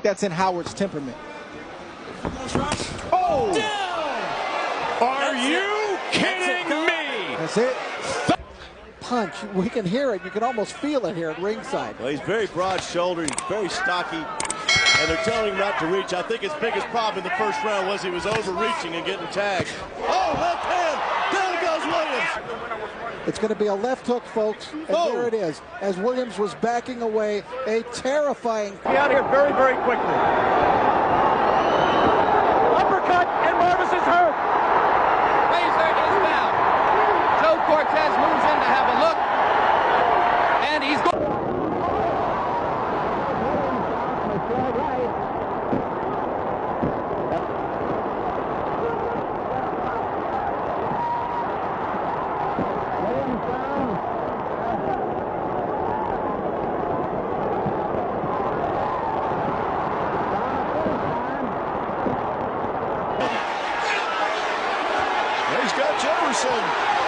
That's in Howard's temperament. Oh! Are you kidding me? That's it. Punch. We can hear it. You can almost feel it here at ringside. Well, he's very broad-shouldered, very stocky, and they're telling him not to reach. I think his biggest problem in the first round was he was overreaching and getting tagged. Oh, left hand! Down goes Williams! It's going to be a left hook, folks, and there it is. As Williams was backing away, a terrifying... Be out here very, very quickly. Uppercut, and Marvis is hurt. Razor is down. Joe Cortez moves in to have a look, and he's going. He's got Jefferson.